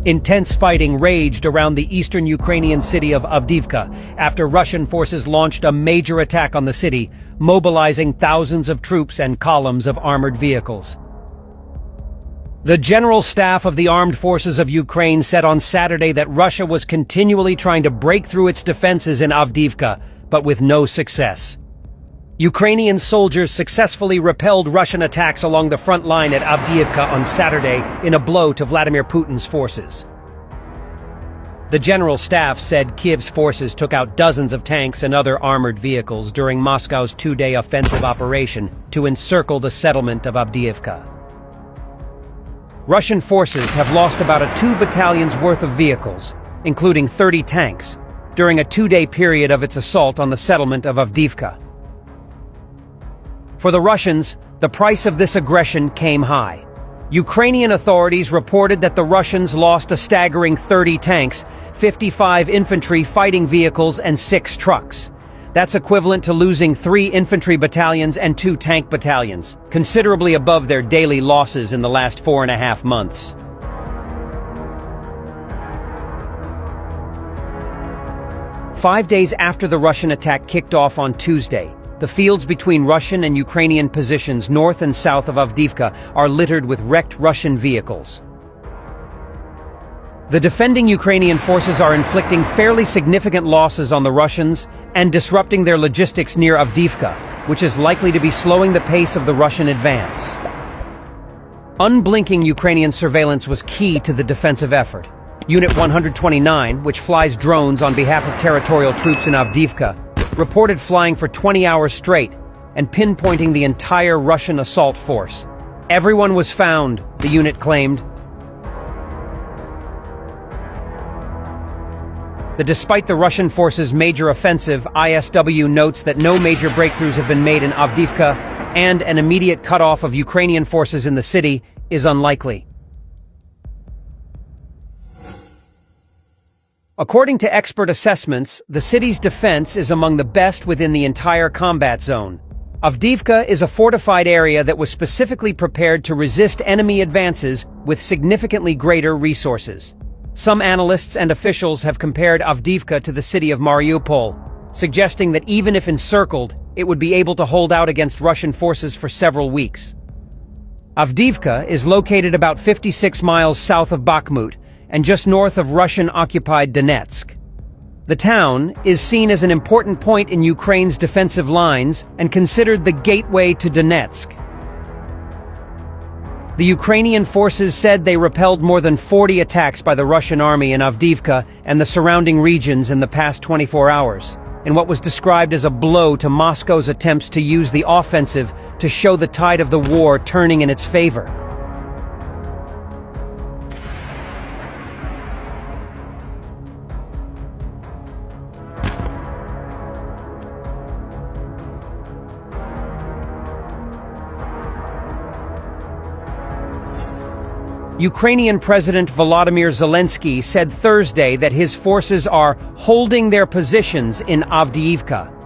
Intense fighting raged around the eastern Ukrainian city of Avdiivka after Russian forces launched a major attack on the city, mobilizing thousands of troops and columns of armored vehicles. The General Staff of the Armed Forces of Ukraine said on Saturday that Russia was continually trying to break through its defenses in Avdiivka, but with no success. Ukrainian soldiers successfully repelled Russian attacks along the front line at Avdiivka on Saturday in a blow to Vladimir Putin's forces. The General Staff said Kyiv's forces took out dozens of tanks and other armored vehicles during Moscow's two-day offensive operation to encircle the settlement of Avdiivka. Russian forces have lost about a 2 battalions worth of vehicles, including 30 tanks, during a two-day period of its assault on the settlement of Avdiivka. For the Russians, the price of this aggression came high. Ukrainian authorities reported that the Russians lost a staggering 30 tanks, 55 infantry fighting vehicles, and 6 trucks. That's equivalent to losing 3 infantry battalions and 2 tank battalions, considerably above their daily losses in the last 4.5 months. Five days after the Russian attack kicked off on Tuesday, the fields between Russian and Ukrainian positions north and south of Avdiivka are littered with wrecked Russian vehicles. The defending Ukrainian forces are inflicting fairly significant losses on the Russians and disrupting their logistics near Avdiivka, which is likely to be slowing the pace of the Russian advance. Unblinking Ukrainian surveillance was key to the defensive effort. Unit 129, which flies drones on behalf of territorial troops in Avdiivka, reported flying for 20 hours straight and pinpointing the entire Russian assault force. Everyone was found, the unit claimed. Despite the Russian forces' major offensive, ISW notes that no major breakthroughs have been made in Avdiivka, and an immediate cutoff of Ukrainian forces in the city is unlikely. According to expert assessments, the city's defense is among the best within the entire combat zone. Avdiivka is a fortified area that was specifically prepared to resist enemy advances with significantly greater resources. Some analysts and officials have compared Avdiivka to the city of Mariupol, suggesting that even if encircled, it would be able to hold out against Russian forces for several weeks. Avdiivka is located about 56 miles south of Bakhmut, and just north of Russian-occupied Donetsk. The town is seen as an important point in Ukraine's defensive lines and considered the gateway to Donetsk. The Ukrainian forces said they repelled more than 40 attacks by the Russian army in Avdiivka and the surrounding regions in the past 24 hours, in what was described as a blow to Moscow's attempts to use the offensive to show the tide of the war turning in its favor. Ukrainian President Volodymyr Zelensky said Thursday that his forces are holding their positions in Avdiivka.